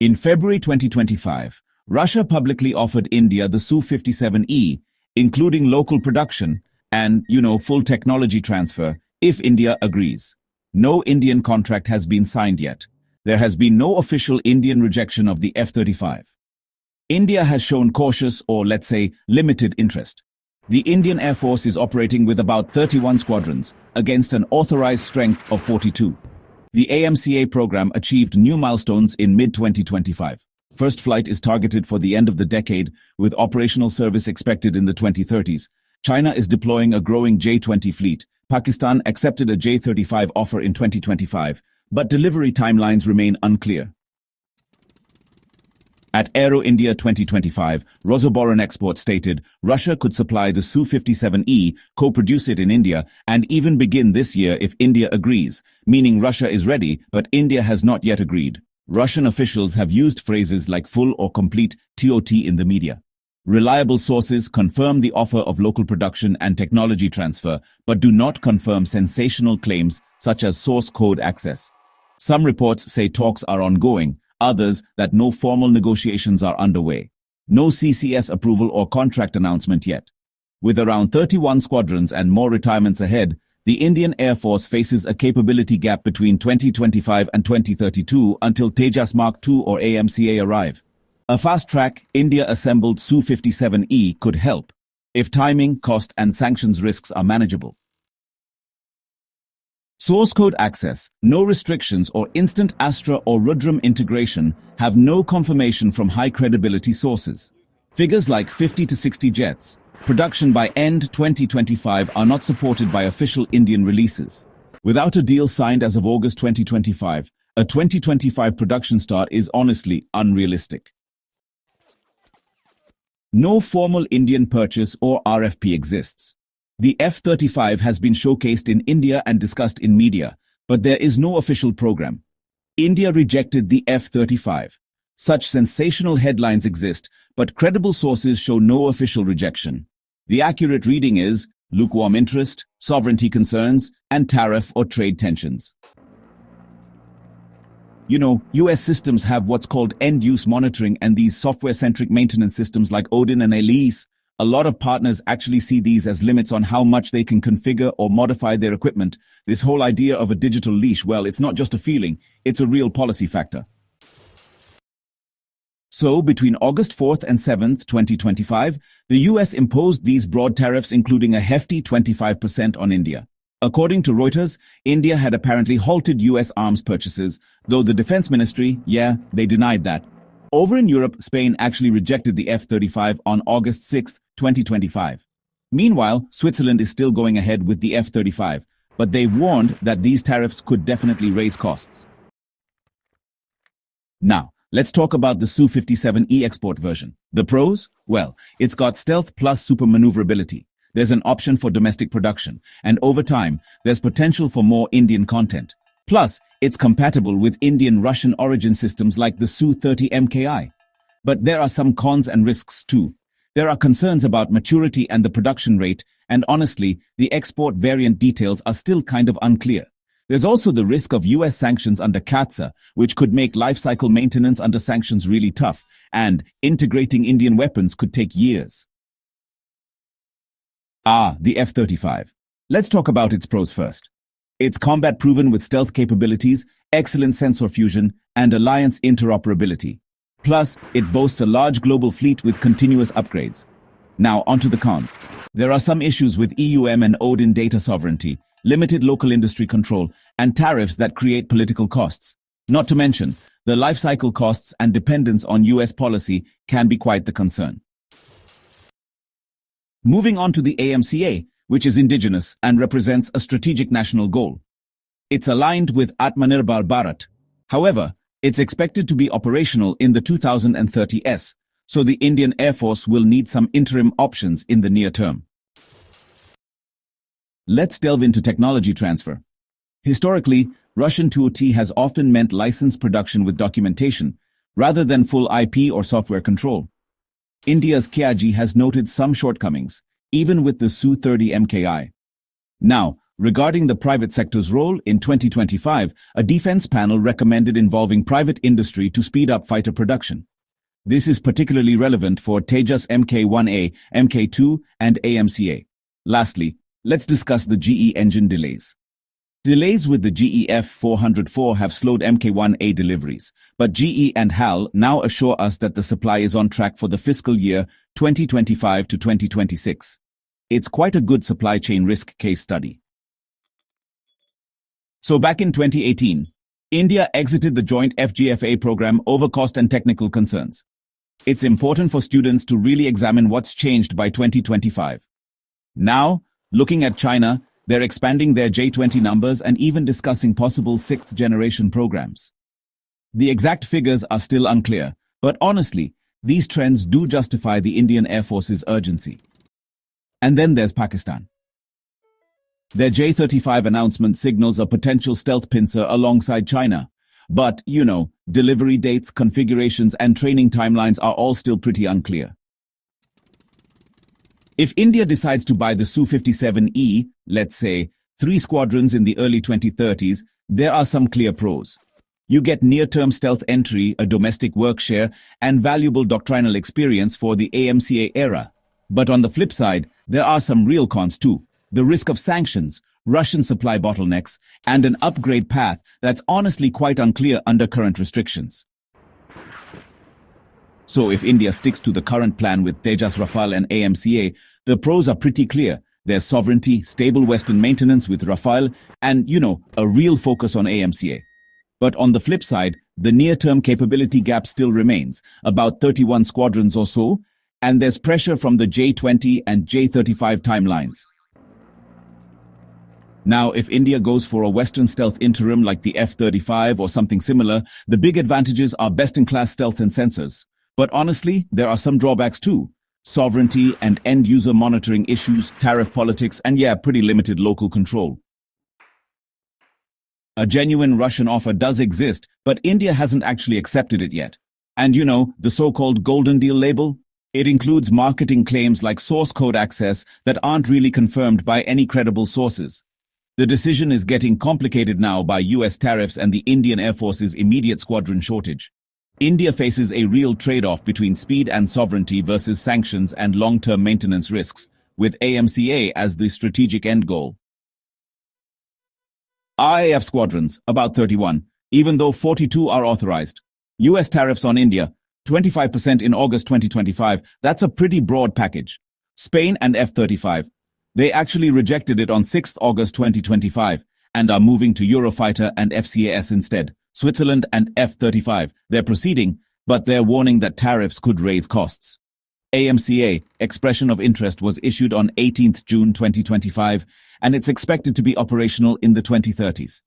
In February 2025, Russia publicly offered India the Su-57E, including local production and, full technology transfer, if India agrees. No Indian contract has been signed yet. There has been no official Indian rejection of the F-35. India has shown cautious or, let's say, limited interest. The Indian Air Force is operating with about 31 squadrons against an authorized strength of 42. The AMCA program achieved new milestones in mid-2025. First flight is targeted for the end of the decade, with operational service expected in the 2030s. China is deploying a growing J-20 fleet. Pakistan accepted a J-35 offer in 2025, but delivery timelines remain unclear. At Aero India 2025, Rosoboron Export stated Russia could supply the Su-57E, co-produce it in India, and even begin this year if India agrees, meaning Russia is ready, but India has not yet agreed. Russian officials have used phrases like full or complete TOT in the media. Reliable sources confirm the offer of local production and technology transfer, but do not confirm sensational claims such as source code access. Some reports say talks are ongoing, others that no formal negotiations are underway. No CCS approval or contract announcement yet. With around 31 squadrons and more retirements ahead, the Indian Air Force faces a capability gap between 2025 and 2032 until Tejas Mark II or AMCA arrive. A fast-track, India-assembled Su-57E could help, if timing, cost, and sanctions risks are manageable. Source code access, no restrictions or instant Astra or Rudram integration have no confirmation from high-credibility sources. Figures like 50 to 60 jets, production by end 2025 are not supported by official Indian releases. Without a deal signed as of August 2025, a 2025 production start is honestly unrealistic. No formal Indian purchase or RFP exists. The F-35 has been showcased in India and discussed in media, but there is no official program. India rejected the F-35. Such sensational headlines exist, but credible sources show no official rejection. The accurate reading is lukewarm interest, sovereignty concerns, and tariff or trade tensions. US systems have what's called end-use monitoring, and these software-centric maintenance systems like Odin and Elise. A lot of partners actually see these as limits on how much they can configure or modify their equipment. This whole idea of a digital leash, well, it's not just a feeling, it's a real policy factor. So, between August 4th and 7th, 2025, the US imposed these broad tariffs, including a hefty 25% on India. According to Reuters, India had apparently halted US arms purchases, though the Defense Ministry, they denied that. Over in Europe, Spain actually rejected the F-35 on August 6, 2025. Meanwhile, Switzerland is still going ahead with the F-35, but they've warned that these tariffs could definitely raise costs. Now, let's talk about the Su-57E export version. The pros? Well, it's got stealth plus super maneuverability. There's an option for domestic production, and over time, there's potential for more Indian content. Plus, it's compatible with Indian-Russian origin systems like the Su-30 MKI. But there are some cons and risks too. There are concerns about maturity and the production rate, and honestly, the export variant details are still kind of unclear. There's also the risk of US sanctions under CAATSA, which could make lifecycle maintenance under sanctions really tough, and integrating Indian weapons could take years. The F-35. Let's talk about its pros first. It's combat-proven with stealth capabilities, excellent sensor fusion, and alliance interoperability. Plus, it boasts a large global fleet with continuous upgrades. Now, onto the cons. There are some issues with EUM and Odin data sovereignty, limited local industry control, and tariffs that create political costs. Not to mention, the life cycle costs and dependence on US policy can be quite the concern. Moving on to the AMCA, which is indigenous and represents a strategic national goal. It's aligned with Atmanirbhar Bharat. However, it's expected to be operational in the 2030s, so the Indian Air Force will need some interim options in the near term. Let's delve into technology transfer. Historically, Russian TOT has often meant licensed production with documentation, rather than full IP or software control. India's KAG has noted some shortcomings, even with the Su-30 MKI. Now, Regarding the private sector's role, in 2025, a defense panel recommended involving private industry to speed up fighter production. This is particularly relevant for Tejas Mk1A, Mk2, and AMCA. Lastly, let's discuss the GE engine delays. Delays with the GE F404 have slowed Mk1A deliveries, but GE and HAL now assure us that the supply is on track for the fiscal year 2025 to 2026. It's quite a good supply chain risk case study. So back in 2018, India exited the joint FGFA program over cost and technical concerns. It's important for students to really examine what's changed by 2025. Now, looking at China, they're expanding their J20 numbers and even discussing possible sixth-generation programs. The exact figures are still unclear, but honestly, these trends do justify the Indian Air Force's urgency. And then there's Pakistan. Their J-35 announcement signals a potential stealth pincer alongside China. But, delivery dates, configurations, and training timelines are all still pretty unclear. If India decides to buy the Su-57E, let's say, 3 squadrons in the early 2030s, there are some clear pros. You get near-term stealth entry, a domestic work share, and valuable doctrinal experience for the AMCA era. But on the flip side, there are some real cons too. The risk of sanctions, Russian supply bottlenecks, and an upgrade path that's honestly quite unclear under current restrictions. So if India sticks to the current plan with Tejas Rafale and AMCA, the pros are pretty clear. There's sovereignty, stable Western maintenance with Rafale, and, a real focus on AMCA. But on the flip side, the near-term capability gap still remains, about 31 squadrons or so, and there's pressure from the J-20 and J-35 timelines. Now, if India goes for a Western stealth interim like the F-35 or something similar, the big advantages are best-in-class stealth and sensors. But honestly, there are some drawbacks too. Sovereignty and end-user monitoring issues, tariff politics, and pretty limited local control. A genuine Russian offer does exist, but India hasn't actually accepted it yet. And the so-called Golden Deal label? It includes marketing claims like source code access that aren't really confirmed by any credible sources. The decision is getting complicated now by US tariffs and the Indian Air Force's immediate squadron shortage. India faces a real trade-off between speed and sovereignty versus sanctions and long-term maintenance risks, with AMCA as the strategic end goal. IAF squadrons, about 31, even though 42 are authorized. US tariffs on India, 25% in August 2025, that's a pretty broad package. Spain and F-35. They actually rejected it on 6th August 2025 and are moving to Eurofighter and FCAS instead. Switzerland and F-35, they're proceeding, but they're warning that tariffs could raise costs. AMCA, expression of interest, was issued on 18th June 2025, and it's expected to be operational in the 2030s.